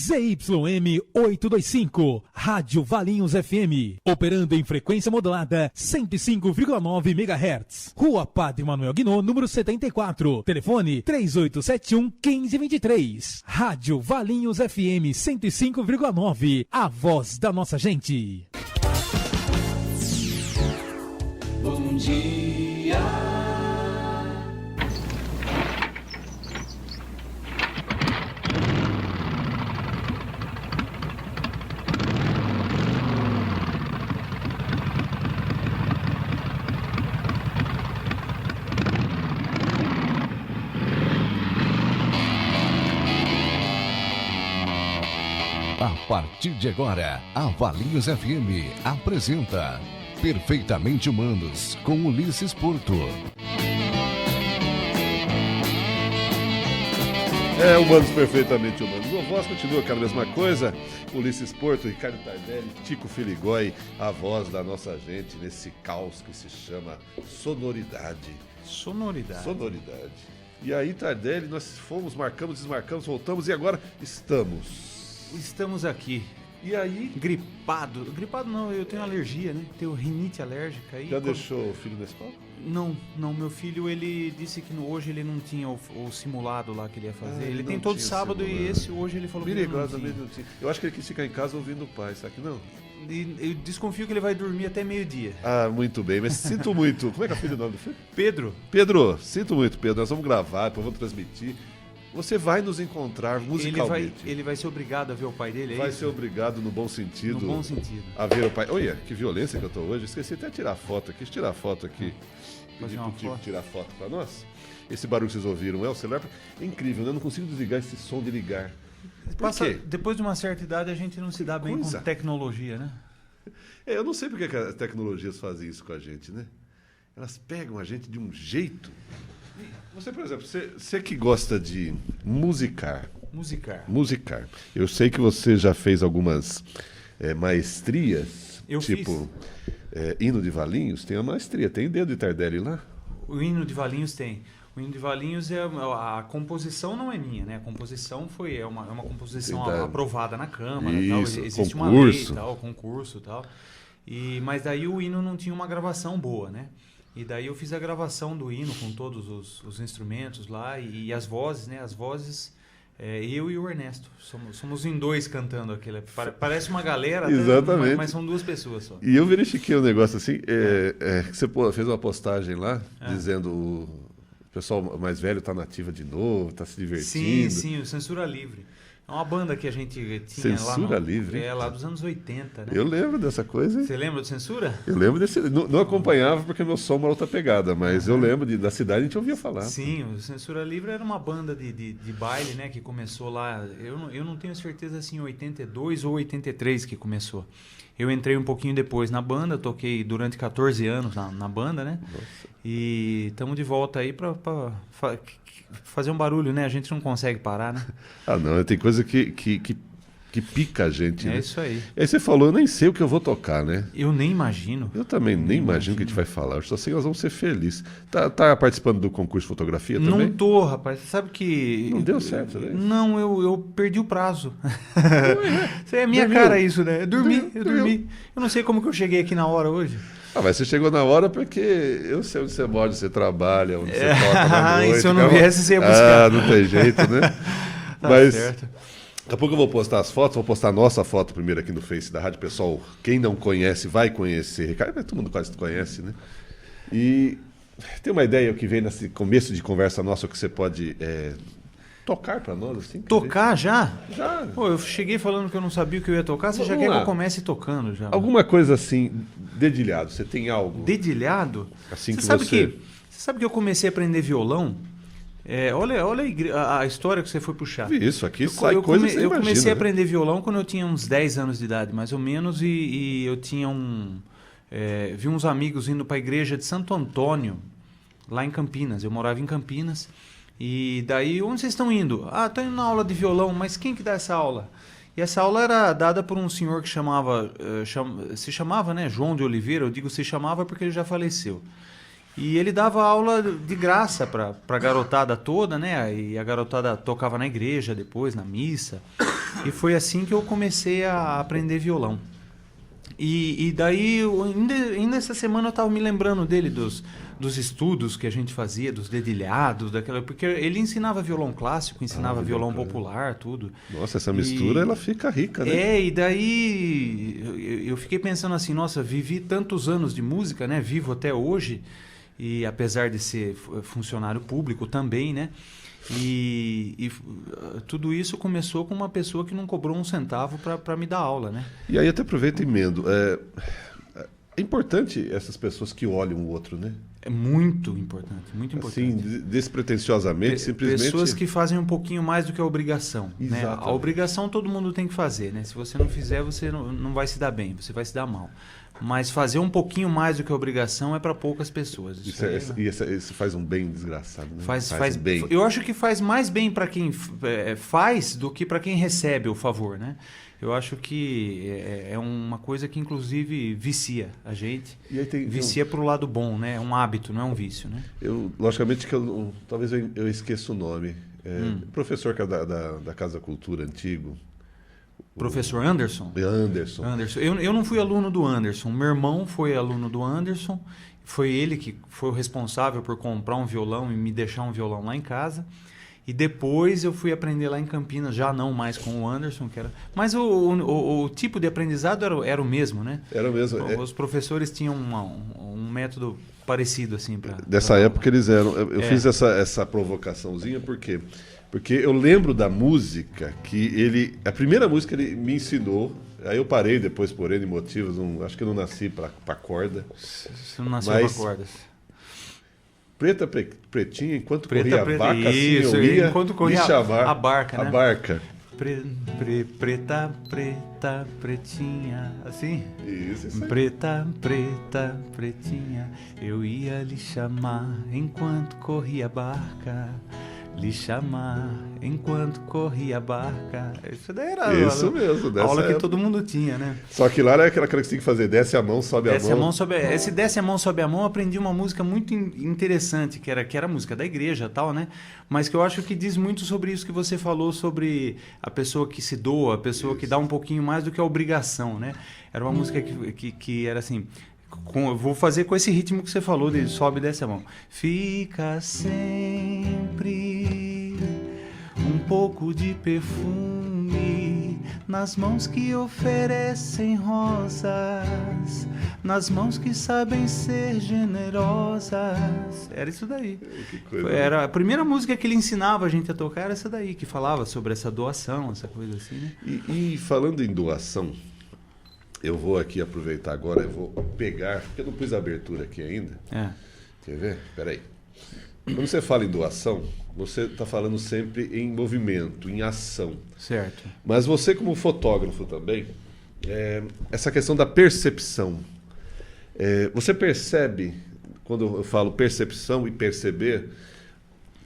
ZYM 825, Rádio Valinhos FM, operando em frequência modulada 105,9 MHz. Rua Padre Manuel Guinaud, número 74, telefone 3871-1523. Rádio Valinhos FM 105,9, a voz da nossa gente. Bom dia. A partir de agora, a Valinhos FM apresenta Perfeitamente Humanos, com Ulisses Porto. Humanos Perfeitamente Humanos. A voz continua aquela mesma coisa. Ulisses Porto, Ricardo Tardelli, Tico Filigói, a voz da nossa gente nesse caos que se chama sonoridade. Sonoridade. E aí, Tardelli, nós fomos, marcamos, desmarcamos, voltamos e agora estamos aqui. E aí? Gripado. Gripado não, eu tenho alergia, né? Tenho rinite alérgica. Já deixou o filho na escola? Não. Meu filho, ele disse que hoje ele não tinha o simulado lá que ele ia fazer. Ele tem todo sábado simulado. E esse hoje ele falou que não tinha. Eu acho que ele quis ficar em casa ouvindo o pai, sabe que não? Eu desconfio que ele vai dormir até meio-dia. Ah, muito bem, mas sinto muito. Como é que é o filho do nome do filho? Pedro, sinto muito, Pedro. Nós vamos gravar, depois vamos transmitir. Você vai nos encontrar musicalmente. Ele vai ser obrigado a ver o pai dele, Vai ser obrigado no bom sentido. No bom sentido. A ver o pai. Olha, que violência que eu tô hoje. Esqueci até de tirar a foto aqui. Deixa eu tirar a foto aqui. Pedir pro Tico tirar a foto pra nós. Esse barulho que vocês ouviram é o celular. É incrível, né? Eu não consigo desligar esse som de ligar. Por quê? Depois de uma certa idade a gente não se dá bem com tecnologia, né? Eu não sei porque que as tecnologias fazem isso com a gente, né? Elas pegam a gente de um jeito. Você, por exemplo, você que gosta de musicar. Eu sei que você já fez algumas maestrias. Eu fiz. Hino de Valinhos, tem a maestria. Tem dedo de Tardelli lá? O hino de Valinhos tem. O hino de Valinhos a composição não é minha, né? A composição é uma composição aprovada na Câmara. Isso, tal. Existe uma lei e tal, concurso e tal. Mas daí o hino não tinha uma gravação boa, né? E daí eu fiz a gravação do hino com todos os instrumentos lá e as vozes, né? As vozes, eu e o Ernesto. Somos em dois cantando aquilo. Parece uma galera, exatamente. Mas são duas pessoas só. E eu verifiquei um negócio assim, que você fez uma postagem lá, dizendo o pessoal mais velho está nativa de novo, está se divertindo. Sim, o Censura Livre. É uma banda que a gente tinha Censura Livre? Lá dos anos 80, né? Eu lembro dessa coisa. Hein? Você lembra do Censura? Eu lembro desse. Não acompanhava porque meu som era outra pegada, mas eu lembro da cidade, a gente ouvia falar. Sim, o Censura Livre era uma banda de baile, né? Que começou lá. Eu não tenho certeza se em 82 ou 83 que começou. Eu entrei um pouquinho depois na banda, toquei durante 14 anos na banda, né? Nossa. E estamos de volta aí para fazer um barulho, né? A gente não consegue parar, né? Não, tem coisa que pica a gente, né? É isso aí. Aí você falou, eu nem sei o que eu vou tocar, né? Eu nem imagino. Eu também nem imagino o que a gente vai falar. Eu só sei que nós vamos ser felizes. Tá participando do concurso de fotografia também? Não tô, rapaz. Você sabe que... Não deu certo, né? Não, eu perdi o prazo. Isso é minha cara isso, né? Eu dormi. Eu não sei como que eu cheguei aqui na hora hoje. Mas você chegou na hora porque eu sei onde você mora, onde você trabalha, onde você toca na noite. E se eu não viesse, você ia buscar. Não tem jeito, né? Tá certo. Daqui a pouco eu vou postar as fotos, vou postar a nossa foto primeiro aqui no Face da Rádio. Pessoal, quem não conhece, vai conhecer. Ricardo, todo mundo quase conhece, né? E tem uma ideia que vem nesse começo de conversa nossa que você pode tocar para nós? Assim, tocar já? Já. Pô, eu cheguei falando que eu não sabia o que eu ia tocar, você já quer que eu comece tocando já? Alguma coisa assim, dedilhado, você tem algo? Dedilhado? Assim você que sabe você sabe que eu comecei a aprender violão? Olha a história que você foi puxar. Isso, aqui sai coisa que você imagina. Eu comecei a aprender violão quando eu tinha uns 10 anos de idade, mais ou menos, e eu tinha vi uns amigos indo para a igreja de Santo Antônio, lá em Campinas. Eu morava em Campinas. E daí, onde vocês estão indo? Estou indo na aula de violão, mas quem que dá essa aula? E essa aula era dada por um senhor que se chamava, né, João de Oliveira. Eu digo se chamava porque ele já faleceu. E ele dava aula de graça para a garotada toda, né? E a garotada tocava na igreja depois, na missa. E foi assim que eu comecei a aprender violão. E daí, ainda essa semana eu estava me lembrando dele, dos estudos que a gente fazia, dos dedilhados, porque ele ensinava violão clássico, ensinava violão popular, tudo. Nossa, essa mistura ela fica rica, né? E daí eu fiquei pensando assim, nossa, vivi tantos anos de música, né? Vivo até hoje, e apesar de ser funcionário público também, né? E tudo isso começou com uma pessoa que não cobrou um centavo para me dar aula, né? E aí até aproveita e emendo. É importante essas pessoas que olham o outro, né? É muito importante, muito importante. Assim, despretensiosamente, simplesmente... Pessoas que fazem um pouquinho mais do que a obrigação. Né? A obrigação todo mundo tem que fazer, né? Se você não fizer, você não vai se dar bem, você vai se dar mal. Mas fazer um pouquinho mais do que a obrigação é para poucas pessoas. Isso faz um bem desgraçado, né? Faz bem. Eu acho que faz mais bem para quem faz do que para quem recebe o favor, né? Eu acho que é uma coisa que, inclusive, vicia a gente. E aí vicia para o lado bom, né? É um hábito, não é um vício, né? Logicamente que talvez eu esqueça o nome. Professor que é da Casa Cultura antigo. Professor Anderson? Anderson. Eu não fui aluno do Anderson. Meu irmão foi aluno do Anderson. Foi ele que foi o responsável por comprar um violão e me deixar um violão lá em casa. E depois eu fui aprender lá em Campinas, já não mais com o Anderson, que era... Mas o tipo de aprendizado era o mesmo, né? Era o mesmo. Os professores tinham um método parecido, assim, para... Dessa época eles eram... Eu fiz essa provocaçãozinha, por quê? Porque eu lembro da música que a primeira música ele me ensinou, aí eu parei depois por N motivos, acho que eu não nasci para corda. Você não nasceu para cordas. Preta, pretinha, enquanto corria a vaca, isso, assim eu ia enquanto corria me chamar a barca, né? A barca. Preta, pretinha, assim? Isso. Preta, pretinha, eu ia lhe chamar enquanto corria a barca. Lhe chamar enquanto corria a barca. Isso daí era isso mesmo, a aula que todo mundo tinha, né? Só que lá era aquela que você tinha que fazer, desce a mão, sobe a mão. Esse desce a mão, sobe a mão, eu aprendi uma música muito interessante, que era a música da igreja e tal, né? Mas que eu acho que diz muito sobre isso que você falou, sobre a pessoa que se doa, a pessoa que dá um pouquinho mais do que a obrigação, né? Era uma música que era assim... vou fazer com esse ritmo que você falou de sobe e desce a mão. Fica sempre um pouco de perfume nas mãos que oferecem rosas, nas mãos que sabem ser generosas. Era isso daí. Que coisa. Era a primeira música que ele ensinava a gente a tocar, era essa daí, que falava sobre essa doação, essa coisa assim, né? E falando em doação, eu vou aqui aproveitar agora, eu vou pegar, porque eu não pus a abertura aqui ainda. Quer ver? Peraí. Quando você fala em doação, você está falando sempre em movimento, em ação. Certo. Mas você, como fotógrafo também, essa questão da percepção. Você percebe, quando eu falo percepção e perceber,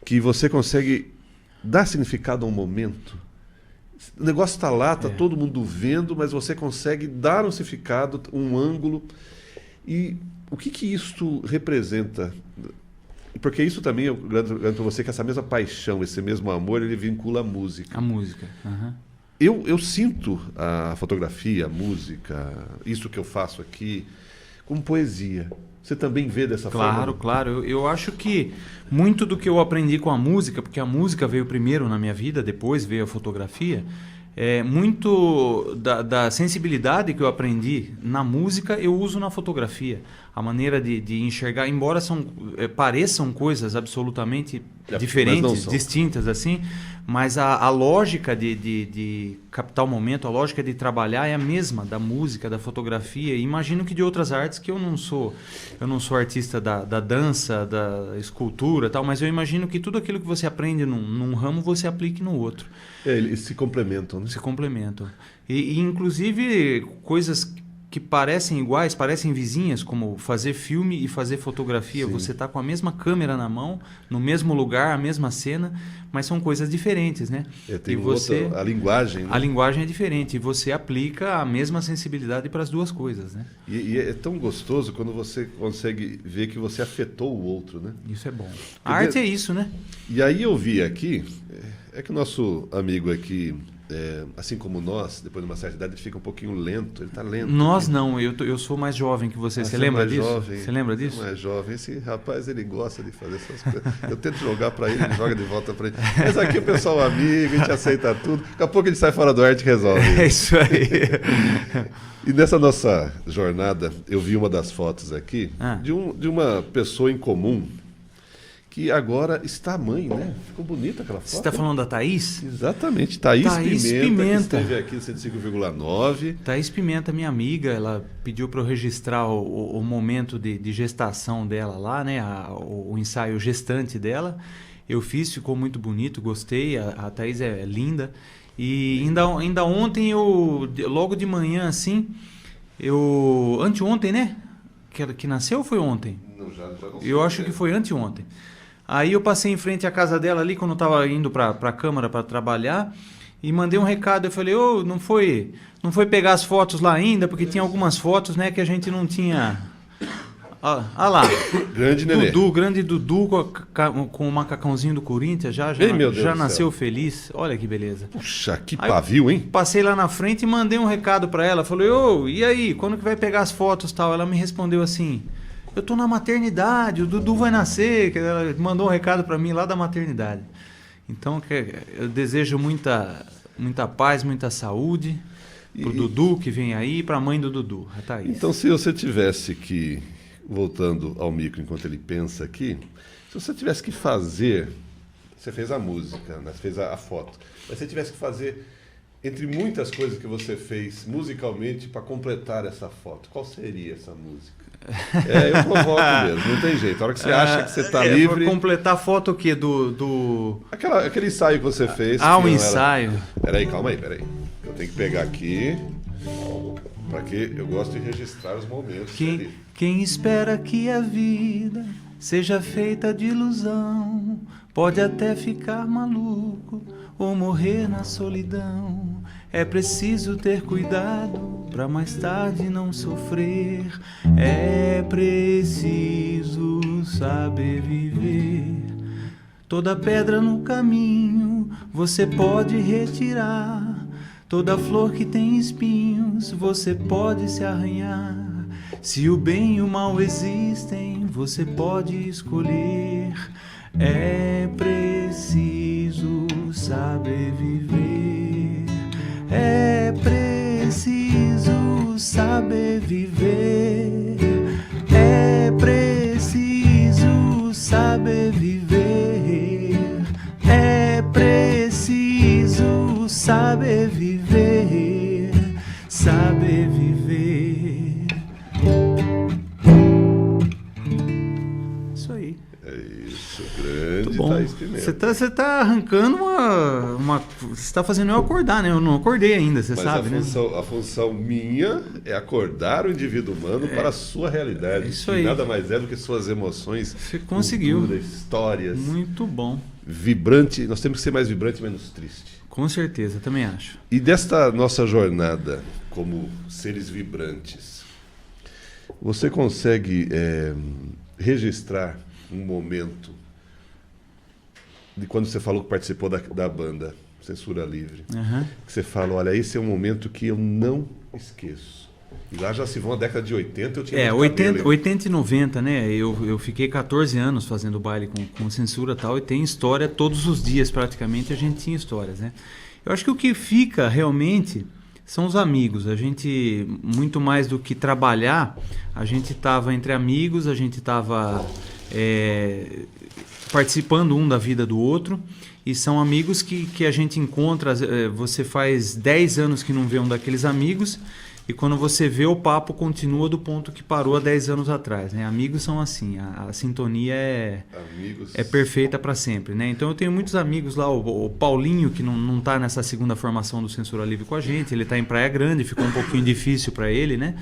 que você consegue dar significado a um momento. O negócio está lá, está todo mundo vendo, mas você consegue dar um significado, um ângulo. E o que isto representa? Porque isso também, eu garanto para você que essa mesma paixão, esse mesmo amor, ele vincula a música. A música. Uhum. Eu sinto a fotografia, a música, isso que eu faço aqui, como poesia. Você também vê dessa forma? Claro. Eu acho que muito do que eu aprendi com a música, porque a música veio primeiro na minha vida, depois veio a fotografia, muito da sensibilidade que eu aprendi na música eu uso na fotografia. A maneira de enxergar, embora pareçam coisas absolutamente diferentes, distintas assim, mas a lógica de captar o momento, a lógica de trabalhar é a mesma da música, da fotografia. E imagino que de outras artes, que eu não sou artista da dança, da escultura e tal, mas eu imagino que tudo aquilo que você aprende num ramo você aplique no outro. Eles se complementam, né? Se complementam. E inclusive coisas que parecem iguais, parecem vizinhas, como fazer filme e fazer fotografia. Sim. Você está com a mesma câmera na mão, no mesmo lugar, a mesma cena, mas são coisas diferentes, né? Tem a linguagem, né? A linguagem é diferente e você aplica a mesma sensibilidade para as duas coisas, né? E é tão gostoso quando você consegue ver que você afetou o outro, né? Isso é bom. A arte é isso, né? E aí eu vi aqui, é que o nosso amigo aqui, assim como nós, depois de uma certa idade, ele fica um pouquinho lento, ele está lento. Nós aqui. não, eu sou mais jovem que você. Você lembra disso? Você lembra disso? Mais jovem. Esse rapaz, ele gosta de fazer essas coisas. Eu tento jogar para ele joga de volta para ele. Mas aqui o pessoal é amigo, a gente aceita tudo. Daqui a pouco ele sai fora do ar e resolve. É isso aí. E nessa nossa jornada, eu vi uma das fotos aqui de uma pessoa em comum que agora está mãe, né? Ficou bonita aquela foto. Você está falando da Thaís? Exatamente, Thaís Pimenta. Que esteve aqui no 105,9. Thaís Pimenta, minha amiga, ela pediu para eu registrar o momento de gestação dela lá, né? O ensaio gestante dela. Eu fiz, ficou muito bonito, gostei. A Thaís é linda. E ainda ontem, logo de manhã, assim, anteontem, né? Que nasceu ou foi ontem? Não, já não sei. Eu acho que foi anteontem. Aí eu passei em frente à casa dela ali, quando eu estava indo para a câmara para trabalhar, e mandei um recado. Eu falei, não foi pegar as fotos lá ainda, porque tinha algumas fotos, né, que a gente não tinha... Ah lá, grande Nenê. Grande Dudu com o macacãozinho do Corinthians, já nasceu feliz. Olha que beleza. Puxa, que pavio, hein? Passei lá na frente e mandei um recado para ela. Falei, e aí, quando que vai pegar as fotos e tal? Ela me respondeu assim... Eu tô na maternidade, o Dudu vai nascer. Ela mandou um recado para mim lá da maternidade. Então, eu desejo muita paz, muita saúde pro Dudu que vem aí e pra mãe do Dudu, a Thaís. Então, se você tivesse que, voltando ao micro enquanto ele pensa aqui, se você tivesse que fazer, você fez a música, né? Você fez a foto, mas se você tivesse que fazer, entre muitas coisas que você fez musicalmente para completar essa foto, qual seria essa música? Eu provoco mesmo, não tem jeito. A hora que você acha que você está livre... Completar a foto o quê? Aquele ensaio que você fez. O ensaio. Peraí. Eu tenho que pegar aqui, porque eu gosto de registrar os momentos. Quem espera que a vida seja feita de ilusão, pode até ficar maluco ou morrer na solidão. É preciso ter cuidado pra mais tarde não sofrer. É preciso saber viver. Toda pedra no caminho você pode retirar. Toda flor que tem espinhos você pode se arranhar. Se o bem e o mal existem, você pode escolher. É preciso saber viver. É preciso saber viver. É preciso saber viver. É preciso saber viver. Saber viver. Isso aí. É isso, grande Thaís Pimenta. Você tá arrancando uma... Você está fazendo eu acordar, né? Eu não acordei ainda, você sabe, né? A função minha é acordar o indivíduo humano para a sua realidade. Isso aí. Nada mais é do que suas emoções. Você conseguiu. Cultura, histórias. Muito bom. Vibrante. Nós temos que ser mais vibrante e menos triste. Com certeza, também acho. E desta nossa jornada como seres vibrantes, você consegue registrar um momento de quando você falou que participou da banda Censura Livre, que você fala, olha, esse é um momento que eu não esqueço. E lá já se vão a década de 80, eu tinha 80 e 90, né? Eu fiquei 14 anos fazendo baile com censura e tal, e tem história todos os dias praticamente, a gente tinha histórias, né? Eu acho que o que fica realmente são os amigos. A gente, muito mais do que trabalhar, a gente estava entre amigos, a gente estava participando um da vida do outro, e são amigos que a gente encontra. Você faz 10 anos que não vê um daqueles amigos, E quando você vê, o papo continua do ponto que parou há 10 anos atrás, né? Amigos são assim, a sintonia é perfeita para sempre, né? Então eu tenho muitos amigos lá, o Paulinho, que não tá nessa segunda formação do Censura Livre com a gente, ele tá em Praia Grande, ficou um pouquinho difícil para ele, né?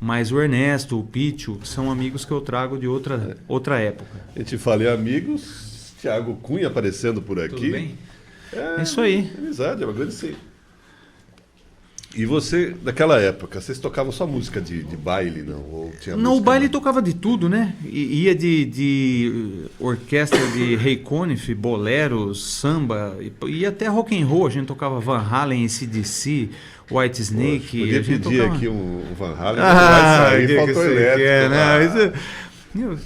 Mas o Ernesto, o Pítio, são amigos que eu trago de outra época. A gente fala em amigos, Thiago Cunha aparecendo por aqui. Tudo bem? É isso aí. Amizade, é uma grande sim. E você, naquela época, vocês tocavam só música de baile, não? Ou tinha Não, o música baile tocava de tudo, né? Ia de orquestra de Ray Conniff, bolero, samba, ia até rock and roll. A gente tocava Van Halen, AC/DC, White Snake. Podia a gente pedir tocava... aqui um Van Halen, vai sair, faltou elétrico. Quer, né?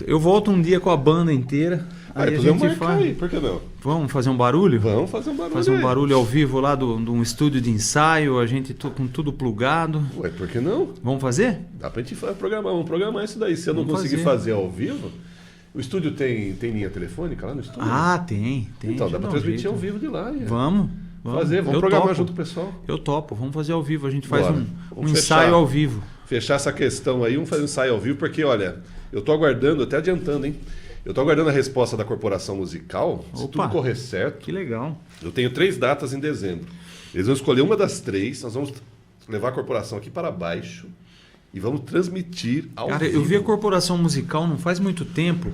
Eu volto um dia com a banda inteira. Aí a gente faz. Aí, por que não? Vamos fazer um barulho? Vamos fazer um barulho. Fazer um barulho ao vivo lá de um estúdio de ensaio, a gente com tudo plugado. Ué, por que não? Vamos fazer? Dá pra gente programar, vamos programar isso daí. Se eu não conseguir fazer ao vivo, o estúdio tem linha telefônica lá no estúdio? Ah, tem. Então, dá pra transmitir ao vivo de lá. Vamos Vamos programar junto com o pessoal. Eu topo, vamos fazer ao vivo. A gente faz um fechar, ensaio ao vivo. Fechar essa questão aí, vamos fazer um ensaio ao vivo, porque, olha, eu tô aguardando, até adiantando, hein? Eu tô aguardando a resposta da Corporação Musical. Se tudo correr certo. Que legal. Eu tenho 3 datas em dezembro. Eles vão escolher uma das 3, nós vamos levar a corporação aqui para baixo e vamos transmitir ao vivo. Eu vi a Corporação Musical não faz muito tempo.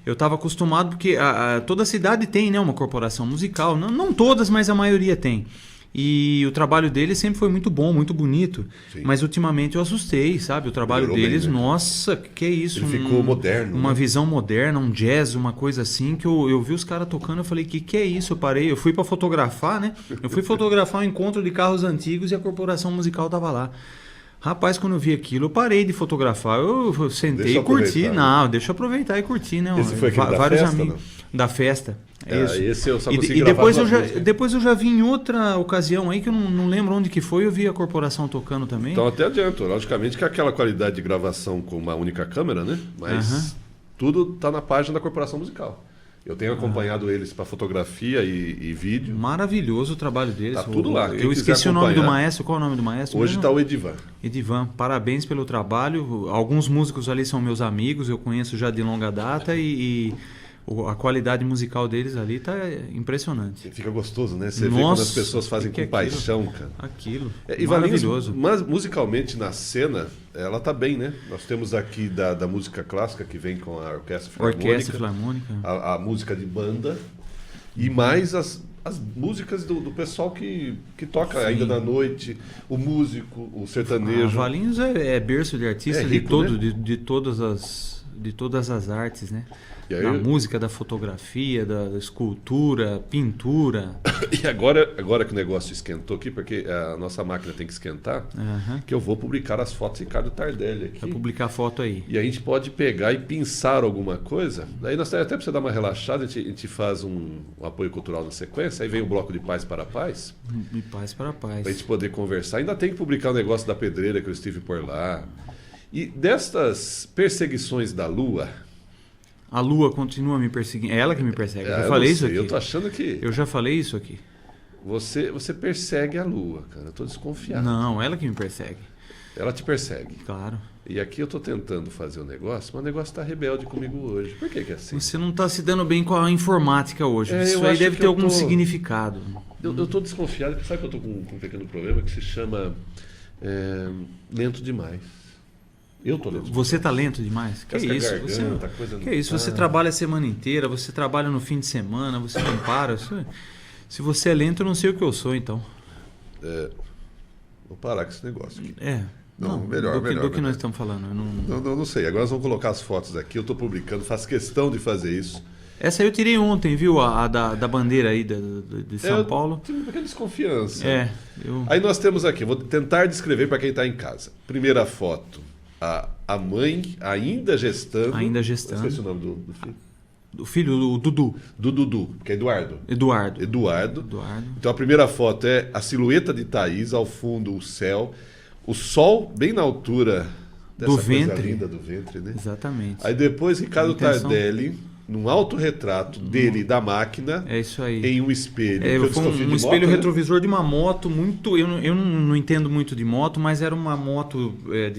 Eu estava acostumado, porque toda cidade tem, né, uma corporação musical. Não todas, mas a maioria tem. E o trabalho deles sempre foi muito bom, muito bonito. Sim. Mas ultimamente eu assustei, sabe? O trabalho deles, bem, né? Nossa, que é isso? Ele ficou moderno. Uma visão moderna, um jazz, uma coisa assim, que eu vi os caras tocando, eu falei, que é isso? Eu parei, eu fui para fotografar, né? Eu fui fotografar um encontro de carros antigos e a corporação musical tava lá. Rapaz, quando eu vi aquilo, eu parei de fotografar, eu sentei e curti. Né? Não, deixa eu aproveitar e curtir, né? Esse foi aquele vários festa, amigos da festa. Isso. Esse eu só consegui depois eu já vi em outra ocasião aí, que eu não lembro onde que foi, eu vi a corporação tocando também. Então até adianto, logicamente que aquela qualidade de gravação com uma única câmera, né? Mas tudo está na página da Corporação Musical. Eu tenho acompanhado eles para fotografia e vídeo. Maravilhoso o trabalho deles. Tá tudo lá. Eu esqueci o nome do maestro. Qual é o nome do maestro? Hoje está o Edivan. Edivan, parabéns pelo trabalho. Alguns músicos ali são meus amigos, eu conheço já de longa data e a qualidade musical deles ali tá impressionante. Fica gostoso, né? Você vê quando as pessoas fazem com paixão, cara. Aquilo. E maravilhoso. Mas musicalmente na cena, ela tá bem, né? Nós temos aqui da música clássica que vem com a Orquestra Filarmônica. A música de banda e mais as músicas do pessoal que toca ainda na noite, o músico, o sertanejo. Valinhos é berço de artista rico, de todas as artes, né? Da música, da fotografia, da escultura, pintura. E agora que o negócio esquentou aqui, porque a nossa máquina tem que esquentar, que eu vou publicar as fotos de Ricardo Tardelli aqui. Vai publicar a foto aí. E a gente pode pegar e pensar alguma coisa. Daí nós até precisa dar uma relaxada, a gente faz um apoio cultural na sequência, aí vem o bloco de Paz para Paz. De Paz para Paz. Pra gente poder conversar. Ainda tem que publicar o negócio da pedreira que eu estive por lá. E destas perseguições da Lua... A Lua continua me perseguindo. É ela que me persegue. Eu já falei isso aqui. Eu tô achando que... Eu já falei isso aqui. Você persegue a Lua, cara. Eu tô desconfiado. Não, ela que me persegue. Ela te persegue. Claro. E aqui eu tô tentando fazer um negócio, mas o negócio tá rebelde comigo hoje. Por que é assim? Você não tá se dando bem com a informática hoje. Isso aí deve ter algum significado. Eu tô desconfiado, porque sabe que eu tô com um pequeno problema que se chama lento demais. Eu tô lento. Você tá lento demais? Que isso? Você trabalha a semana inteira, você trabalha no fim de semana, você não para. Se você é lento, eu não sei o que eu sou, então. Vou parar com esse negócio aqui. Melhor. Do que nós estamos falando. Eu não sei. Agora nós vamos colocar as fotos aqui. Eu estou publicando, faço questão de fazer isso. Essa aí eu tirei ontem, viu? A da bandeira aí de São Paulo. Eu tive uma pequena desconfiança. Eu... Aí nós temos aqui, vou tentar descrever para quem está em casa. Primeira foto, a mãe ainda gestando. Ainda gestando. Eu esqueci o nome do filho. O filho do Dudu. Do Dudu, que é Eduardo. Eduardo. Então a primeira foto é a silhueta de Thaís, ao fundo o céu, o sol bem na altura dessa do coisa ventre. Linda do ventre, né? Exatamente. Aí depois Ricardo Tardelli num autorretrato dele e da máquina É isso aí. em um espelho. Foi um espelho retrovisor de uma moto muito... Eu não entendo muito de moto, mas era uma moto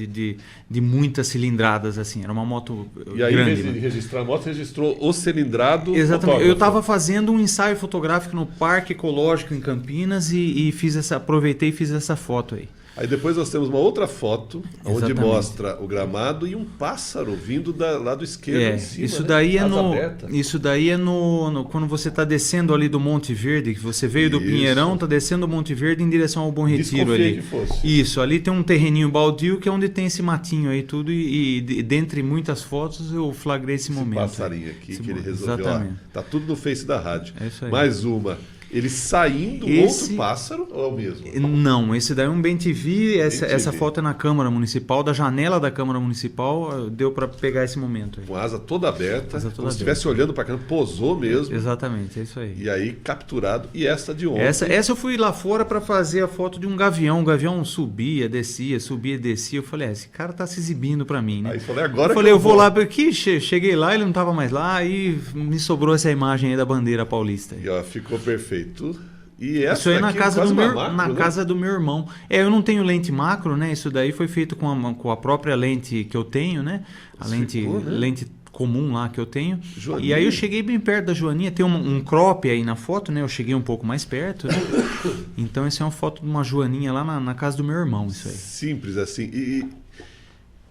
de muitas cilindradas, assim. Era uma moto E aí, grande. em vez de registrar a moto, registrou o cilindrado. Exatamente. fotógrafo. Eu estava fazendo um ensaio fotográfico no Parque Ecológico em Campinas e aproveitei e fiz essa foto aí. Aí depois nós temos uma outra foto, onde Exatamente. mostra o gramado e um pássaro vindo do lado esquerdo em cima, isso né? daí é Asa no, aberta. isso daí é no quando você está descendo ali do Monte Verde, que você veio do Isso. Pinheirão, está descendo o Monte Verde em direção ao Bom Retiro Desconfiei ali. que fosse. Isso, ali tem um terreninho baldio que é onde tem esse matinho aí tudo e dentre muitas fotos eu flagrei esse momento. Passarinho aqui que ele resolveu. Exatamente. Tá tudo no Face da rádio. É isso aí. Mais uma. Ele saindo, Esse- outro pássaro ou é o mesmo? Não, esse daí é um BenTV, essa BenTV. foto é na Câmara Municipal, da janela da Câmara Municipal, deu para pegar esse momento aí. Com a asa toda aberta, Asa toda como se aberta. estivesse olhando para cá, posou mesmo. Exatamente, é isso aí. E aí capturado. E essa de ontem. Essa eu fui lá fora para fazer a foto de um gavião. O gavião subia, descia. Eu falei, esse cara tá se exibindo para mim, né? Aí falei, agora Eu falei, eu vou lá, porque cheguei lá, ele não tava mais lá, e me sobrou essa imagem aí da bandeira paulista. E ó, ficou perfeito. E essa Isso aí na daqui é casa, quase do uma meu, macro, na né? casa do meu irmão. Eu não tenho lente macro, né? Isso daí foi feito com a própria lente que eu tenho, né? A Ficou, né? lente comum lá que eu tenho. Joaninha. E aí eu cheguei bem perto da Joaninha. Tem um crop aí na foto, né? Eu cheguei um pouco mais perto, né? Então essa é uma foto de uma Joaninha lá na casa do meu irmão, isso aí. Simples assim.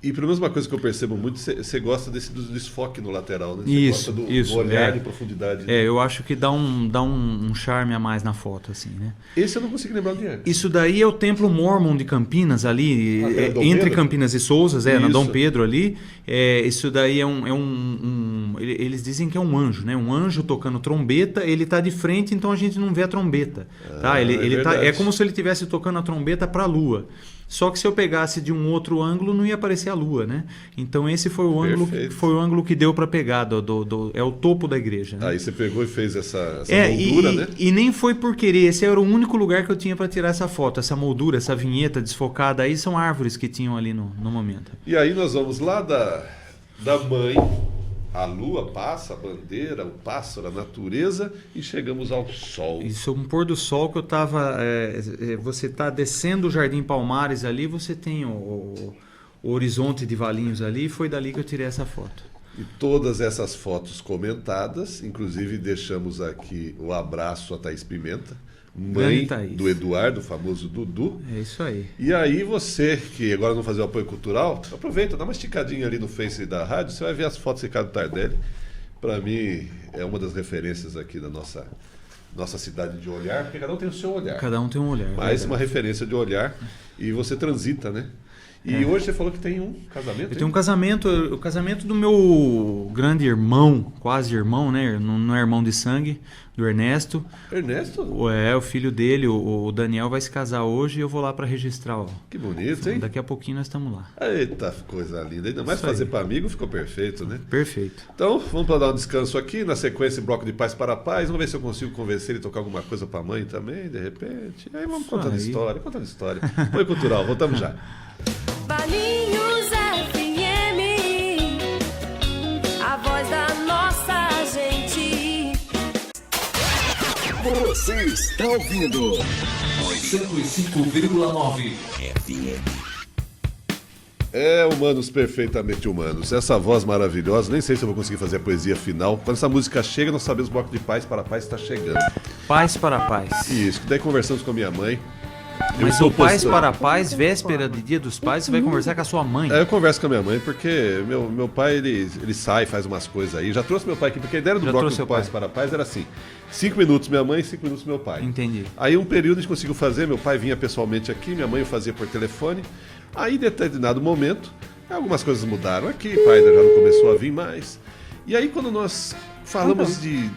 E pelo menos uma coisa que eu percebo muito, você gosta do desfoque no lateral, né? Você Isso, gosta do isso, olhar é. de profundidade. né? Eu acho que dá um charme a mais na foto, assim, né? Esse eu não consigo lembrar onde é. Isso daí é o Templo Mórmon de Campinas, ali, Ah, é Dom entre Pedro? Campinas e Souzas, na Isso. Dom Pedro ali. Isso daí eles dizem que é um anjo, né? Um anjo tocando trombeta, ele tá de frente, então a gente não vê a trombeta. Tá? Ele tá, verdade. é como se ele estivesse tocando a trombeta para a Lua. Só que se eu pegasse de um outro ângulo, não ia aparecer a Lua, né? Então esse foi o ângulo que deu para pegar, é o topo da igreja. Né? Aí você pegou e fez essa moldura, né? E nem foi por querer, esse era o único lugar que eu tinha para tirar essa foto, essa moldura, essa vinheta desfocada, aí são árvores que tinham ali no momento. E aí nós vamos lá da mãe, a lua passa, a bandeira, o pássaro, a natureza e chegamos ao sol. Isso é um pôr do sol que eu estava... você está descendo o Jardim Palmares ali, você tem o horizonte de Valinhos ali, e foi dali que eu tirei essa foto. E todas essas fotos comentadas, inclusive deixamos aqui o abraço a Thaís Pimenta, mãe Thaís. do Eduardo, o famoso Dudu. É isso aí. E aí você, que agora não fazer o apoio cultural, aproveita, dá uma esticadinha ali no Face da rádio, você vai ver as fotos de Ricardo Tardelli. Para mim, é uma das referências aqui da nossa cidade de olhar, porque cada um tem o seu olhar. Cada um tem um olhar. Mais uma referência de olhar e você transita, né? E hoje você falou que tem um casamento. Eu tenho um casamento, o casamento do meu grande irmão, quase irmão, né? Não é irmão de sangue, do Ernesto. Ernesto? O filho dele, o Daniel, vai se casar hoje e eu vou lá para registrar. Ó. Que bonito, hein? Daqui a pouquinho nós estamos lá. Eita, coisa linda. Ainda mais Isso aí. fazer para amigo ficou perfeito, né? Perfeito. Então, vamos para dar um descanso aqui. Na sequência, bloco de Paz para Paz. Vamos ver se eu consigo convencer ele a tocar alguma coisa para a mãe também, de repente. Aí vamos contando história. Apoio cultural, voltamos já. Valinhos FM, a voz da nossa gente. Você está ouvindo 105,9 FM. Humanos perfeitamente humanos. Essa voz maravilhosa, nem sei se eu vou conseguir fazer a poesia final. Quando essa música chega, nós sabemos que o bloco de Paz para Paz está chegando. Paz para paz. Isso, daí conversamos com a minha mãe. Mas o Paz para Paz, véspera de Dia dos Pais, você vai conversar com a sua mãe. Eu converso com a minha mãe porque meu pai ele sai, faz umas coisas aí. Já trouxe meu pai aqui, porque a ideia do Já bloco trouxe de seu Paz pai. para Paz era assim: 5 minutos minha mãe, 5 minutos meu pai. Entendi. Aí um período a gente conseguiu fazer, meu pai vinha pessoalmente aqui, minha mãe eu fazia por telefone. Aí, em determinado momento, algumas coisas mudaram aqui, o pai já não começou a vir mais. E aí, quando nós falamos de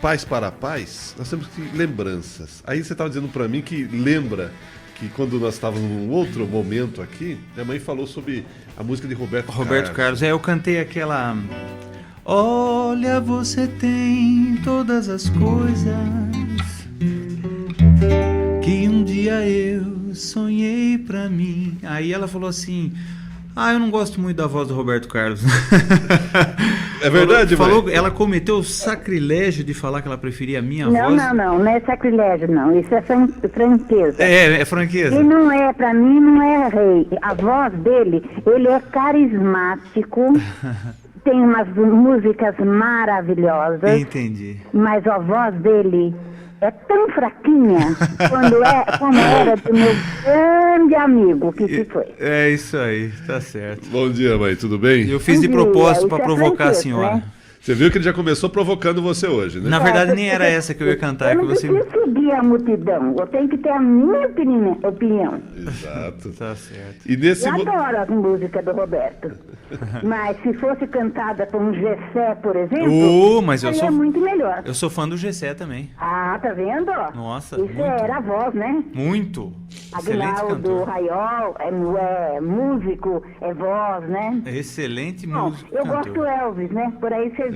paz para paz, nós temos que lembranças. Aí você estava dizendo para mim que lembra que quando nós estávamos num outro momento aqui, minha mãe falou sobre a música de Roberto Carlos. Eu cantei aquela... Olha, você tem todas as coisas que um dia eu sonhei pra mim. Aí ela falou assim: Eu não gosto muito da voz do Roberto Carlos. É verdade, falou, ela cometeu o sacrilégio de falar que ela preferia a minha voz. Não é sacrilégio, não. Isso é franqueza. É franqueza. E não é, pra mim, não é rei. A voz dele, ele é carismático, tem umas músicas maravilhosas. Entendi. Mas a voz dele é tão fraquinha como era do meu grande amigo que se foi. É isso aí, tá certo. Bom dia, mãe, tudo bem? Eu fiz de propósito para provocar a franqueza, senhora. né? Você viu que ele já começou provocando você hoje, né? Na verdade, nem era essa que eu ia cantar. Eu que não você... preciso seguir a multidão, eu tenho que ter a minha opinião. Exato. Tá certo. E nesse... Eu adoro as músicas do Roberto. Mas se fosse cantada por um Gessé, por exemplo, Mas eu seria sou... muito melhor. Eu sou fã do Gessé também. Ah, tá vendo? Nossa, Isso muito. era a voz, né? Muito. Excelente Aguinaldo cantor. Raiol é músico, é voz, né? Excelente Bom, músico. eu cantor. gosto Elvis, né? Por aí você vê.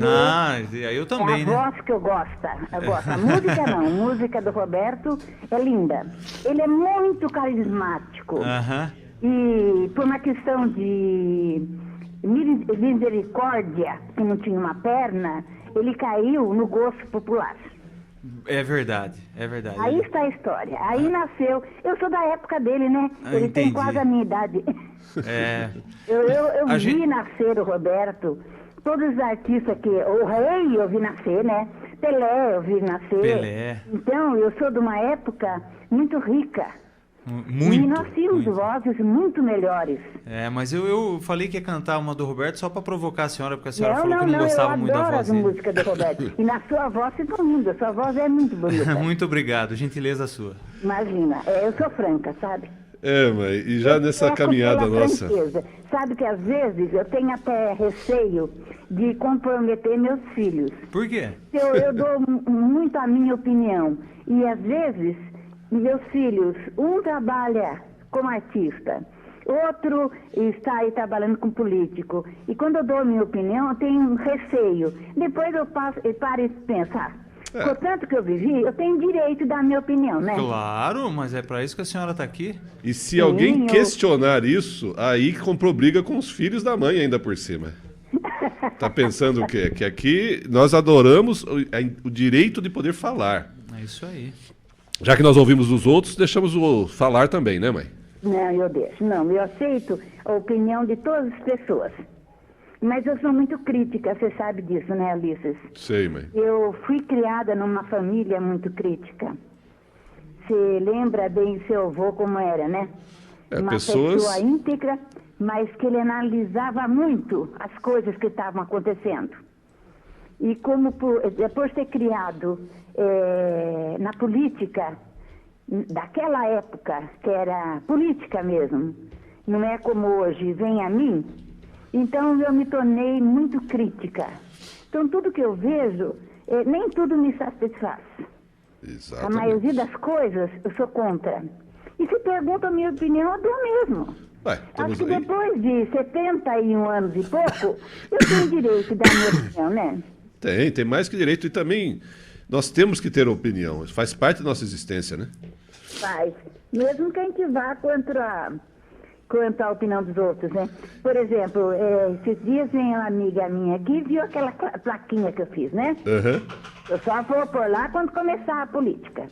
Aí eu também, é a né? voz que eu gosto. A música não. A música do Roberto é linda. Ele é muito carismático. Aham. E por uma questão de misericórdia, que não tinha uma perna, ele caiu no gosto popular. É verdade, é verdade. Aí está a história. Aí nasceu. Eu sou da época dele, né? Ele entendi. tem quase a minha idade. É. Eu A vi gente- nascer o Roberto. Todos os artistas que... O Rei eu vi nascer, né? Pelé eu vi nascer. Pelé. Então, eu sou de uma época muito rica. Muito. E nós tínhamos muito. vozes muito melhores. Mas eu falei que ia cantar uma do Roberto só pra provocar a senhora, porque a senhora Não, falou que não gostava eu muito da adoro voz as dele. músicas do Roberto. E na sua voz ficou linda. Sua voz é muito bonita. Muito obrigado, gentileza sua. Imagina. Eu sou franca, sabe? É, mãe, e já nessa Peco caminhada pela nossa... franqueza. Sabe que às vezes eu tenho até receio de comprometer meus filhos. Por quê? Eu dou muito a minha opinião. E às vezes, meus filhos, um trabalha como artista, outro está aí trabalhando com político. E quando eu dou a minha opinião, eu tenho um receio. Depois eu paro e pensar. Portanto que eu vivi, eu tenho direito da minha opinião, né? Claro, mas é pra isso que a senhora tá aqui. E se alguém eu- questionar isso, aí comprou briga com os filhos da mãe ainda por cima. Tá pensando o quê? Que aqui nós adoramos o direito de poder falar. É isso aí. Já que nós ouvimos os outros, deixamos o falar também, né, mãe? Não, eu deixo. Não, eu aceito a opinião de todas as pessoas. Mas eu sou muito crítica, você sabe disso, né, Ulisses? Sei, mãe. Eu fui criada numa família muito crítica. Você lembra bem seu avô como era, né? Uma pessoas... pessoa íntegra, mas que ele analisava muito as coisas que estavam acontecendo. E como por ser criado na política, daquela época, que era política mesmo, não é como hoje, vem a mim, então eu me tornei muito crítica. Então tudo que eu vejo, nem tudo me satisfaz. A Exatamente. maioria das coisas eu sou contra. E se pergunta a minha opinião, eu dou mesmo. Ué, Acho estamos que aí. depois de 71 anos e pouco, eu tenho direito de dar minha opinião, né? Tem mais que direito. E também nós temos que ter opinião. Isso faz parte da nossa existência, né? Faz. Mesmo que a gente vá quanto à opinião dos outros, né? Por exemplo, esses dias vem uma amiga minha aqui e viu aquela plaquinha que eu fiz, né? Aham. Eu só vou por lá quando começar a política.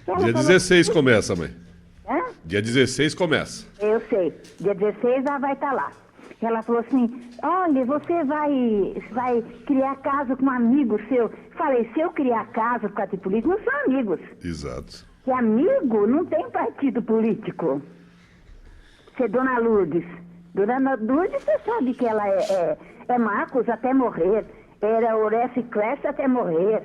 Ela Dia falou- 16 começa, mãe. Hã? Dia 16 começa. Eu sei. Dia 16 ela vai estar lá. Ela falou assim, olha, você vai criar casa com um amigo seu. Falei, se eu criar casa por causa de político, não são amigos. Exato. Que amigo não tem partido político. Você, Dona Lourdes. Dona Lourdes, você sabe que ela é Marcos até morrer. Era Horácio Clécio até morrer.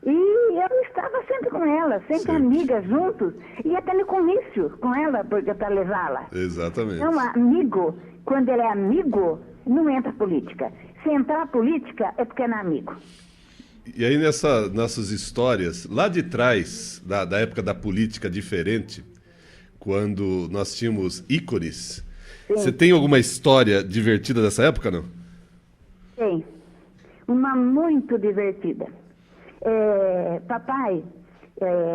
E eu estava sempre com ela, sempre Sempre. amigas juntos. E até no comício com ela, para levá-la. Exatamente. Então, amigo, quando ele é amigo, não entra política. Se entrar política, é porque não é amigo. E aí nessas histórias, lá de trás, da época da política diferente, quando nós tínhamos ícones, você tem alguma história divertida dessa época, não? Tem. Uma muito divertida. Papai,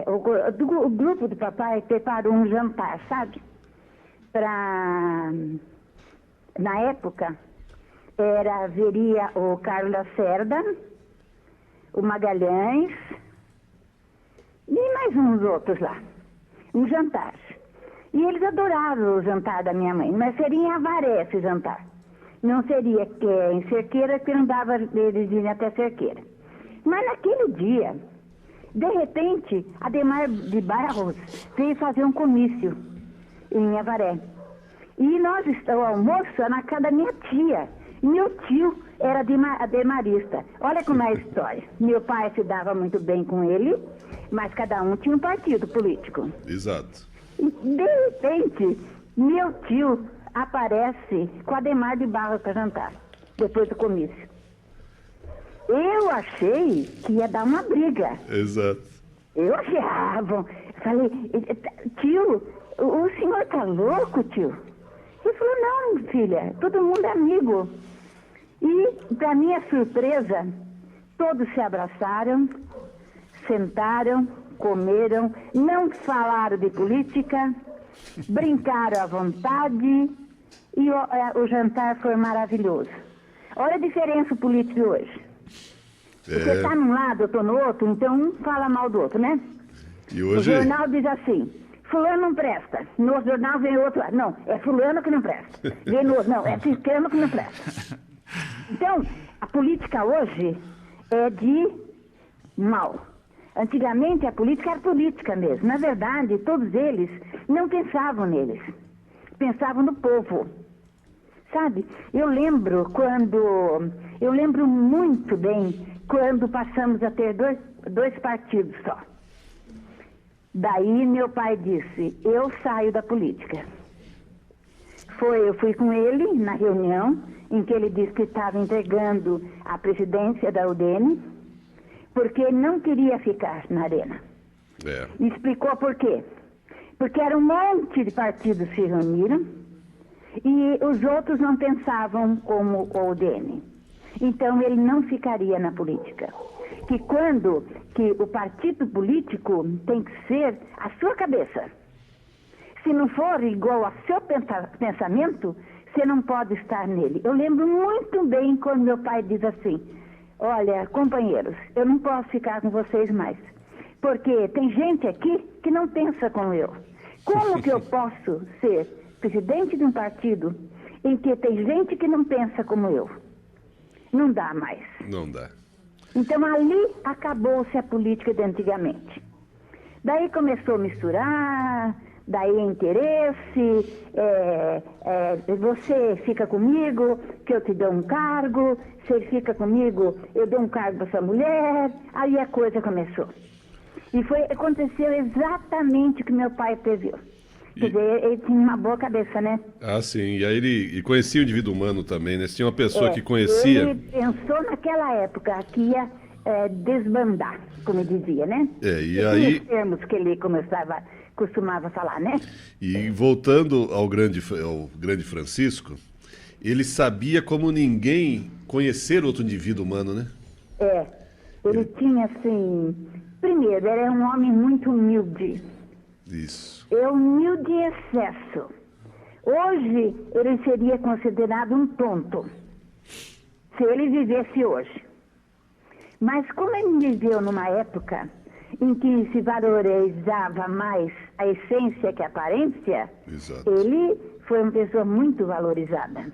o grupo do papai preparou um jantar, sabe? Para na época, veria o Carlos Lacerda, o Magalhães e mais uns outros lá. Um jantar. E eles adoravam o jantar da minha mãe, mas seria em Avaré esse jantar. Não seria em Cerqueira, porque não dava eles irem até Cerqueira. Mas naquele dia, de repente, Ademar de Barros veio fazer um comício em Avaré. E o almoço era na casa da minha tia. Meu tio era ademarista. Olha como é a história. Meu pai se dava muito bem com ele, mas cada um tinha um partido político. Exato. E, de repente, meu tio aparece com Ademar de Barros para jantar, depois do comício. Eu achei que ia dar uma briga. Exato. Eu achei, bom. Falei, tio, o senhor tá louco, tio? Ele falou, não, filha, todo mundo é amigo. E, para minha surpresa, todos se abraçaram, sentaram, comeram, não falaram de política, brincaram à vontade e o jantar foi maravilhoso. Olha a diferença política de hoje. Você está num lado, eu estou no outro, então um fala mal do outro, né? E hoje... O jornal diz assim, fulano não presta. No jornal vem outro lado. Não, é fulano que não presta. Vem no outro, não, é ciclano que não presta. Então, a política hoje é de mal. Antigamente a política era política mesmo. Na verdade, todos eles não pensavam neles. Pensavam no povo. Sabe? Eu lembro muito bem quando passamos a ter dois partidos só. Daí meu pai disse, eu saio da política. Eu fui com ele na reunião em que ele disse que estava entregando a presidência da UDN porque não queria ficar na arena. E explicou por quê. Porque era um monte de partidos se reuniram e os outros não pensavam como o UDN. Então ele não ficaria na política. Que o partido político tem que ser a sua cabeça. Se não for igual ao seu pensamento, você não pode estar nele. Eu lembro muito bem quando meu pai diz assim, olha, companheiros, eu não posso ficar com vocês mais, porque tem gente aqui que não pensa como eu. Como que eu posso ser presidente de um partido em que tem gente que não pensa como eu? Não dá mais. Não dá. Então ali acabou-se a política de antigamente. Daí começou a misturar, daí interesse, você fica comigo, que eu te dou um cargo, você fica comigo, eu dou um cargo para sua mulher, aí a coisa começou. E aconteceu exatamente o que meu pai previu. Quer dizer, ele tinha uma boa cabeça, né? Ah, sim. E aí ele conhecia o indivíduo humano também, né? Se tinha uma pessoa que conhecia... Ele pensou naquela época que ia desbandar, como dizia, né? E aí... Os termos que ele costumava falar, né? E voltando ao grande Francisco, ele sabia como ninguém conhecer outro indivíduo humano, né? Ele tinha assim... Primeiro, ele era um homem muito humilde. Isso. Humilde em excesso. Hoje, ele seria considerado um tonto, se ele vivesse hoje. Mas como ele viveu numa época em que se valorizava mais a essência que a aparência, exato, ele foi uma pessoa muito valorizada.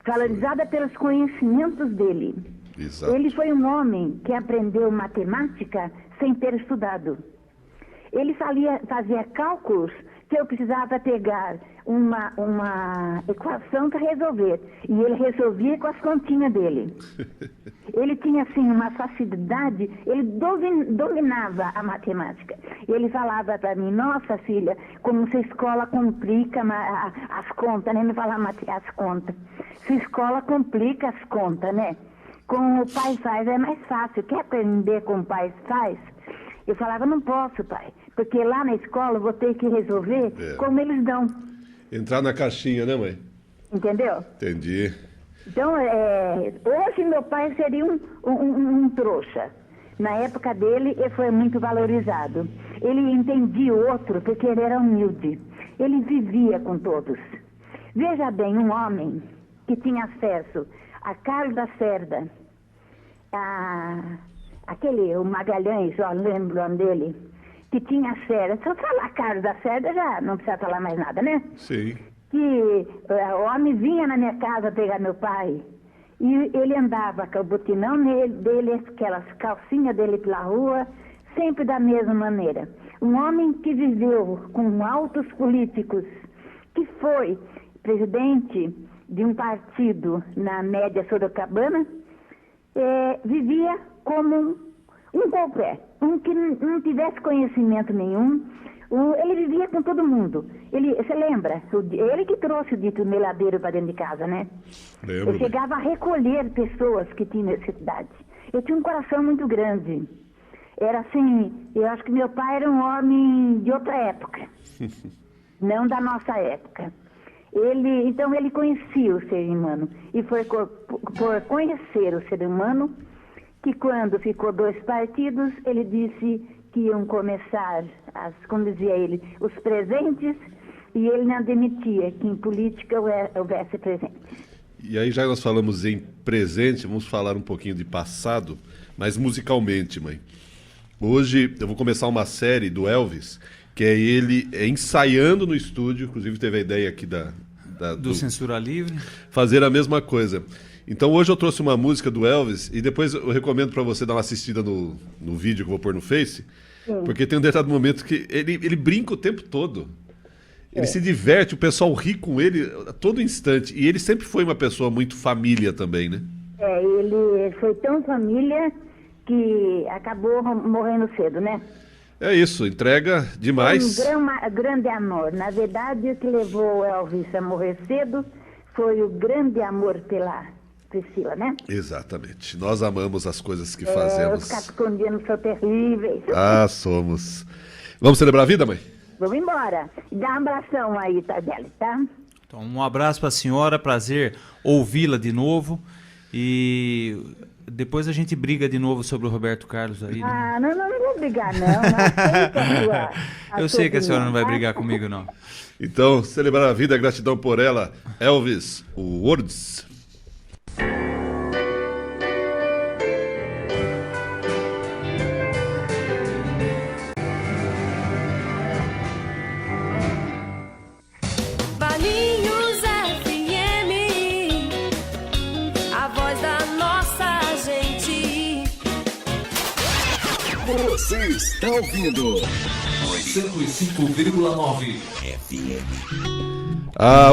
Valorizada pelos conhecimentos dele. Exato. Ele foi um homem que aprendeu matemática sem ter estudado. Ele fazia cálculos que eu precisava pegar uma equação para resolver. E ele resolvia com as continhas dele. Ele tinha, assim, uma facilidade, ele dominava a matemática. Ele falava para mim, nossa filha, como se a escola complica as contas, né? Não falava as contas. Se a escola complica as contas, né? Como o pai faz, é mais fácil. Quer aprender como o pai faz? Eu falava, não posso, pai, porque lá na escola eu vou ter que resolver como eles dão. Entrar na caixinha, né, mãe? Entendeu? Entendi. Então, hoje meu pai seria um trouxa. Na época dele, ele foi muito valorizado. Ele entendia o outro porque ele era humilde. Ele vivia com todos. Veja bem, um homem que tinha acesso a Carlos Lacerda, o Magalhães, eu lembro o nome dele, que tinha acesso, só falar Carlos Lacerda já não precisa falar mais nada, né? Sim. Que o homem vinha na minha casa pegar meu pai e ele andava com o botinão dele, aquelas calcinhas dele pela rua, sempre da mesma maneira. Um homem que viveu com altos políticos, que foi presidente de um partido na média sorocabana, vivia como um qualquer, um que não tivesse conhecimento nenhum. Ele vivia com todo mundo. Você lembra? Ele que trouxe o dito meladeiro para dentro de casa, né? Lembro. Ele chegava a recolher pessoas que tinham necessidade. Eu tinha um coração muito grande. Era assim, eu acho que meu pai era um homem de outra época, não da nossa época. Então ele conhecia o ser humano. E foi por conhecer o ser humano que quando ficou 2 partidos, ele disse que iam começar, como dizia ele, os presentes, e ele não admitia que em política houvesse presente. E aí já nós falamos em presente, vamos falar um pouquinho de passado, mas musicalmente, mãe. Hoje eu vou começar uma série do Elvis, que é ele ensaiando no estúdio, inclusive teve a ideia aqui do Censura Livre. Fazer a mesma coisa. Então hoje eu trouxe uma música do Elvis e depois eu recomendo para você dar uma assistida no vídeo que eu vou pôr no Face, porque tem um determinado momento que ele brinca o tempo todo. Ele se diverte, o pessoal ri com ele a todo instante. E ele sempre foi uma pessoa muito família também, né? Ele foi tão família que acabou morrendo cedo, né? É isso, entrega demais. Um grande amor. Na verdade, o que levou o Elvis a morrer cedo foi o grande amor pela Priscila, né? Exatamente. Nós amamos as coisas que fazemos. Os cascondianos são terríveis. Somos. Vamos celebrar a vida, mãe? Vamos embora. Dá um abração aí, Tardelli, tá? Então, um abraço para a senhora, prazer ouvi-la de novo. E depois a gente briga de novo sobre o Roberto Carlos aí. Né? Não vou brigar, não. Eu sei que a senhora não vai brigar comigo, não. Então, celebrar a vida, gratidão por ela. Elvis, o Words. Valinhos FM, a voz da nossa gente. Você está ouvindo 105,9 FM.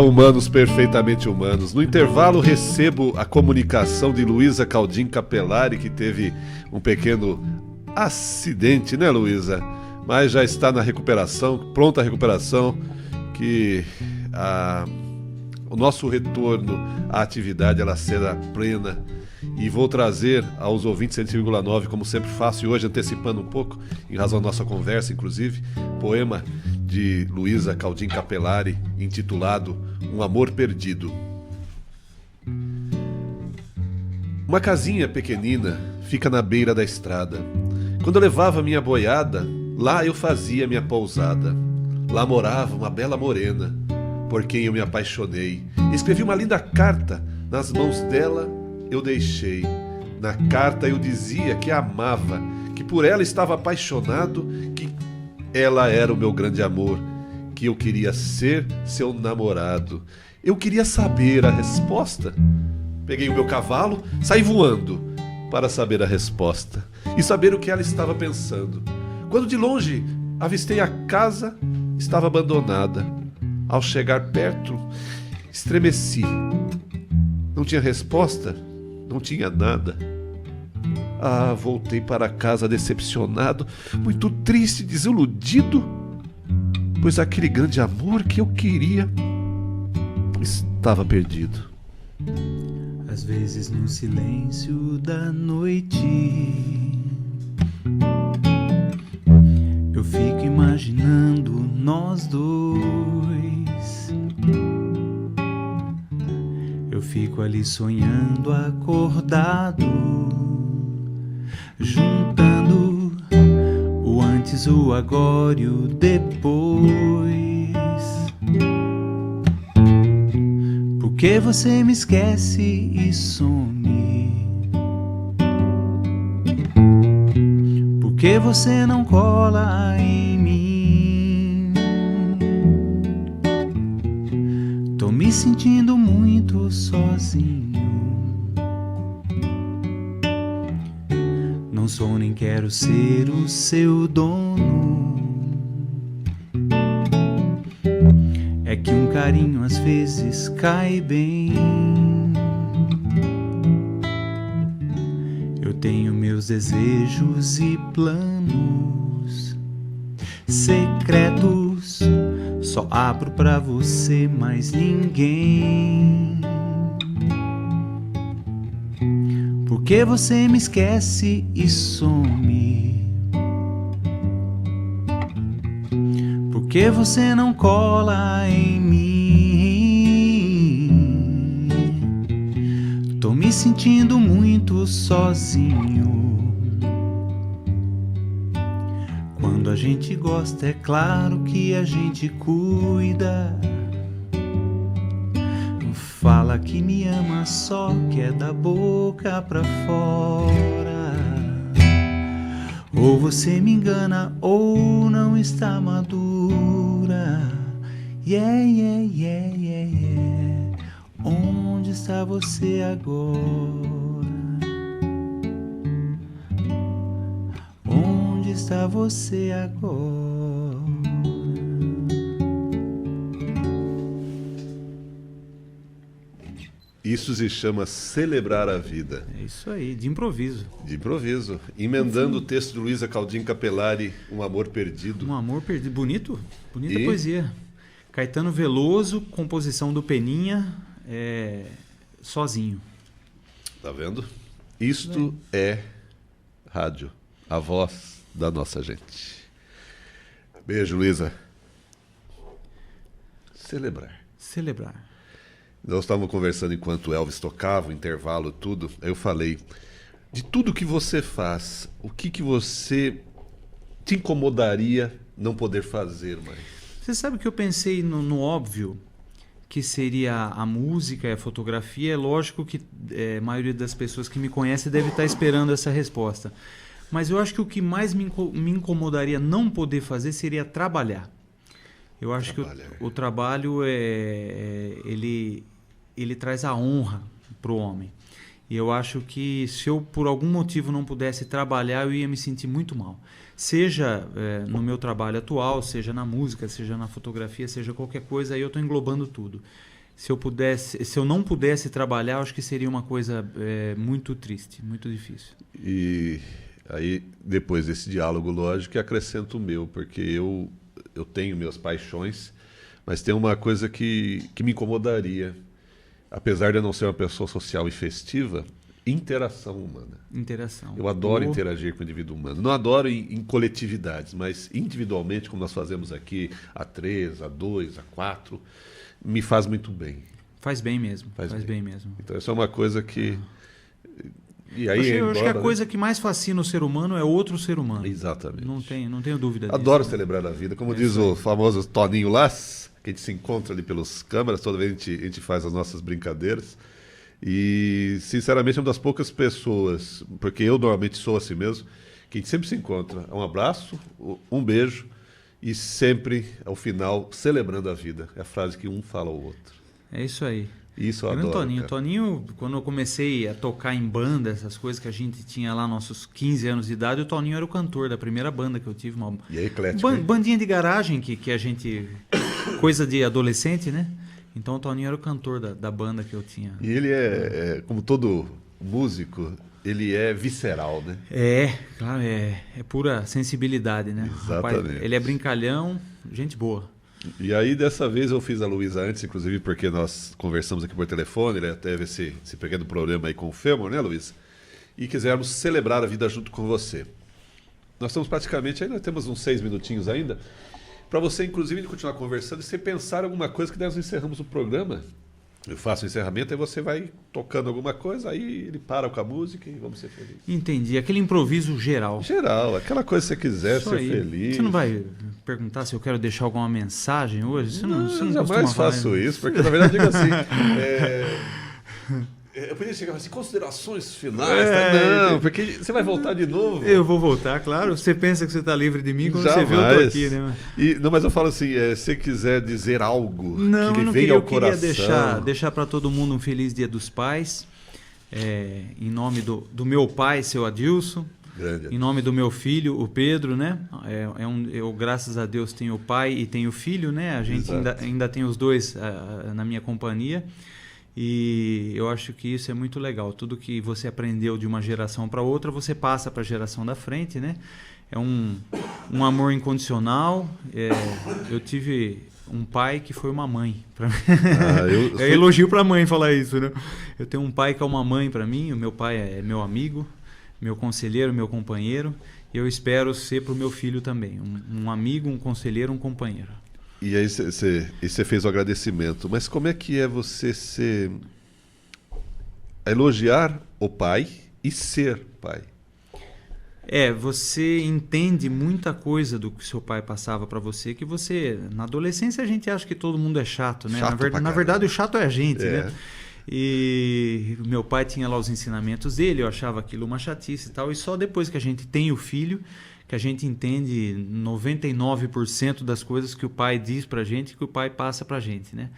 Humanos perfeitamente humanos. No intervalo recebo a comunicação de Luísa Caldim Capelari, que teve um pequeno acidente, né, Luísa? Mas já está na recuperação, pronta a recuperação, que o nosso retorno à atividade ela será plena. E vou trazer aos ouvintes 105,9, como sempre faço, e hoje antecipando um pouco, em razão da nossa conversa, inclusive, poema de Luísa Caldim Capelari, intitulado Um Amor Perdido. Uma casinha pequenina fica na beira da estrada. Quando eu levava minha boiada, lá eu fazia minha pousada. Lá morava uma bela morena, por quem eu me apaixonei. Escrevi uma linda carta, nas mãos dela eu deixei. Na carta eu dizia que a amava, que por ela estava apaixonado, que ela era o meu grande amor, que eu queria ser seu namorado. Eu queria saber a resposta. Peguei o meu cavalo, saí voando para saber a resposta e saber o que ela estava pensando. Quando de longe avistei a casa, estava abandonada. Ao chegar perto, estremeci. Não tinha resposta, não tinha nada. Voltei para casa decepcionado, muito triste, desiludido, pois aquele grande amor que eu queria estava perdido. Às vezes no silêncio da noite eu fico imaginando nós dois. Eu fico ali sonhando acordado, juntando o antes, o agora e o depois. Por que você me esquece e some? Por que você não cola em mim? Tô me sentindo muito sozinho. Não sou nem quero ser o seu dono. É que um carinho às vezes cai bem. Eu tenho meus desejos e planos secretos. Só abro pra você, mais ninguém. Por que você me esquece e some? Por que você não cola em mim? Tô me sentindo muito sozinho. Quando a gente gosta, é claro que a gente cuida. Fala que me ama só, que é da boca pra fora. Ou você me engana ou não está madura. Yeah, yeah, yeah, yeah, yeah. Onde está você agora? Onde está você agora? Isso se chama celebrar a vida. É isso aí, de improviso. De improviso. Emendando o texto de Luísa Caldinho Capelari, Um Amor Perdido. Um Amor Perdido. Bonito? Bonita E? poesia. Caetano Veloso, composição do Peninha, sozinho. Tá vendo? Isto é rádio. A voz da nossa gente. Beijo, Luísa. Celebrar. Celebrar. Nós estávamos conversando enquanto o Elvis tocava, o intervalo, tudo. Aí eu falei, de tudo que você faz, o que você te incomodaria não poder fazer mais? Você sabe que eu pensei no óbvio, que seria a música e a fotografia. É lógico que a maioria das pessoas que me conhecem deve estar esperando essa resposta. Mas eu acho que o que mais me incomodaria não poder fazer seria trabalhar. Eu acho que o trabalho ele traz a honra para o homem. E eu acho que se eu por algum motivo não pudesse trabalhar, eu ia me sentir muito mal. Seja no meu trabalho atual, seja na música, seja na fotografia, seja qualquer coisa, aí eu estou englobando tudo. Se eu não pudesse trabalhar, eu acho que seria uma coisa muito triste, muito difícil. E aí, depois desse diálogo lógico, acrescento o meu, porque eu tenho minhas paixões, mas tem uma coisa que me incomodaria. Apesar de eu não ser uma pessoa social e festiva, interação humana. Interação. Eu adoro interagir com o indivíduo humano. Não adoro em coletividades, mas individualmente, como nós fazemos aqui, a 3, a 2, a 4, me faz muito bem. Faz bem mesmo. Faz bem mesmo. Então, isso é uma coisa que... E aí, eu acho que a coisa que mais fascina o ser humano é outro ser humano. Exatamente. Não tenho dúvida disso. Adoro celebrar a vida. Como diz o famoso Toninho Lass, que a gente se encontra ali pelas câmeras, toda vez a gente faz as nossas brincadeiras. E, sinceramente, é uma das poucas pessoas, porque eu normalmente sou assim mesmo, que a gente sempre se encontra. Um abraço, um beijo e sempre, ao final, celebrando a vida. É a frase que um fala ao outro. É isso aí. Isso eu adoro. Toninho, quando eu comecei a tocar em banda, essas coisas que a gente tinha lá, nossos 15 anos de idade, o Toninho era o cantor da primeira banda que eu tive. E é eclético, bandinha de garagem que a gente... Coisa de adolescente, né? Então o Toninho era o cantor da banda que eu tinha. E ele como todo músico, ele é visceral, né? Claro, é pura sensibilidade, né? Exatamente. Rapaz, ele é brincalhão, gente boa. E aí, dessa vez, eu fiz a Luísa antes, inclusive porque nós conversamos aqui por telefone, ele teve esse pequeno problema aí com o fêmur, né, Luísa? E quisermos celebrar a vida junto com você. Nós estamos praticamente, ainda temos uns 6 minutinhos ainda, para você, inclusive, continuar conversando e você pensar em alguma coisa que nós encerramos o programa. Eu faço o encerramento, aí você vai tocando alguma coisa, aí ele para com a música e vamos ser felizes. Entendi. Aquele improviso geral. Geral, aquela coisa que você quiser, Isso ser aí. feliz. Você não vai perguntar se eu quero deixar alguma mensagem hoje? Você não jamais costuma faço falar, isso, porque na verdade digo assim. Eu podia chegar assim, considerações finais. Não, porque você vai voltar de novo. Eu vou voltar, claro. Você pensa que você está livre de mim quando Jamais. você vê eu tô aqui, né? Não, mas eu falo assim, se você quiser dizer algo Não, que eu lhe não venha queria, ao eu queria coração. deixar para todo mundo um feliz Dia dos Pais. Em nome do meu pai, seu Adilson. Grande. Em nome do meu filho, o Pedro, né? Eu, graças a Deus, tenho o pai e tenho o filho, né? A gente ainda tem os dois na minha companhia. E eu acho que isso é muito legal. Tudo que você aprendeu de uma geração para outra, você passa para a geração da frente, né? É um amor incondicional. Eu tive um pai que foi uma mãe para mim. É elogio para a mãe falar isso, né? Eu tenho um pai que é uma mãe para mim. O meu pai é meu amigo, meu conselheiro, meu companheiro. E eu espero ser para o meu filho também. Um amigo, um conselheiro, um companheiro. E aí você fez o agradecimento, mas como é que é você elogiar o pai e ser pai? Você entende muita coisa do que seu pai passava para você, que você, na adolescência a gente acha que todo mundo é chato, né? Na verdade o chato é a gente, né? E meu pai tinha lá os ensinamentos dele, eu achava aquilo uma chatice e tal, e só depois que a gente tem o filho, que a gente entende 99% das coisas que o pai diz pra gente, que o pai passa pra gente, né?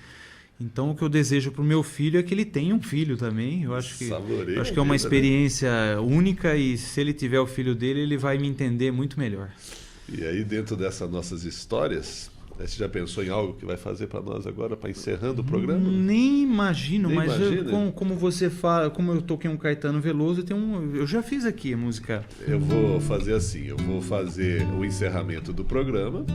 Então o que eu desejo pro meu filho é que ele tenha um filho também. Eu acho que é uma experiência única, e se ele tiver o filho dele, ele vai me entender muito melhor. E aí, dentro dessas nossas histórias, você já pensou em algo que vai fazer para nós agora, para encerrando o programa? Nem imagino, mas como você fala, como eu toquei um Caetano Veloso, eu já fiz aqui a música. Eu vou fazer assim, eu vou fazer o encerramento do programa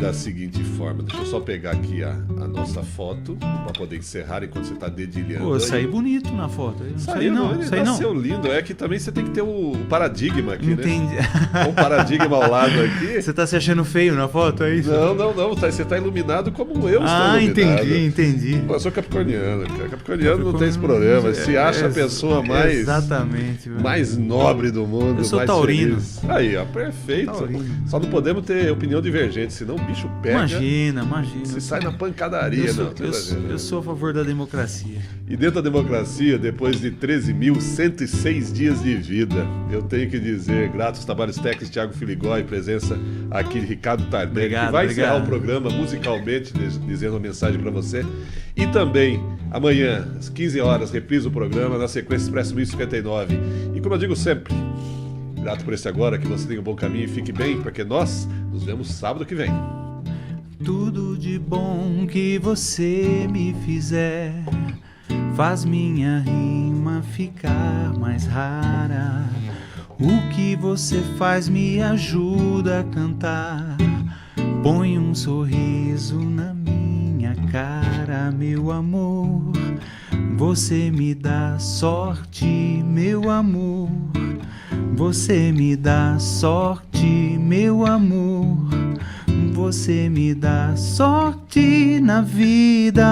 da seguinte forma. Deixa eu só pegar aqui a nossa foto para poder encerrar enquanto você está dedilhando. Pô, eu saí bonito na foto. Saí não. Nasceu lindo. É que também você tem que ter o paradigma aqui, Entendi. né? Um paradigma ao lado aqui. Você está se achando feio na foto, é isso? Não. Você está iluminado como eu estou iluminado. Entendi. Eu sou capricorniano, cara. Capricorniano não tem esse problema. Se acha a pessoa mais nobre do mundo. Eu sou mais taurino. Feliz. Aí, ó, perfeito. Taurino. Só não podemos ter opinião divergente, senão o bicho pega. Imagina. Você sai na pancadaria. Eu sou a favor da democracia. E dentro da democracia, depois de 13.106 dias de vida, eu tenho que dizer, grato aos trabalhos técnicos de Thiago Filigói, presença aqui de Ricardo Tardelli, que vai encerrar o programa musicalmente, dizendo uma mensagem para você. E também, amanhã, às 15 horas, reprisa o programa, na sequência Expresso 1059. E como eu digo sempre, grato por esse agora, que você tenha um bom caminho e fique bem, porque nós nos vemos sábado que vem. Tudo de bom que você me fizer faz minha rima ficar mais rara. O que você faz me ajuda a cantar. Põe um sorriso na minha cara, meu amor. Você me dá sorte, meu amor. Você me dá sorte, meu amor. Você me dá sorte na vida.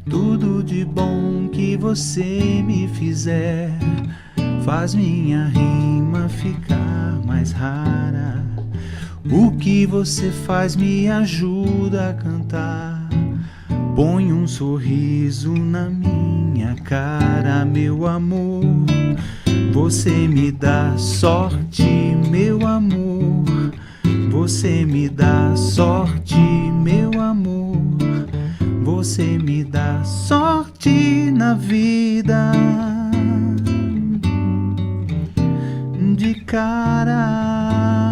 Tudo de bom que você me fizer faz minha rima ficar mais rara. O que você faz me ajuda a cantar. Põe um sorriso na minha cara, meu amor. Você me dá sorte, meu amor. Você me dá sorte, meu amor. Você me dá sorte na vida. De cara.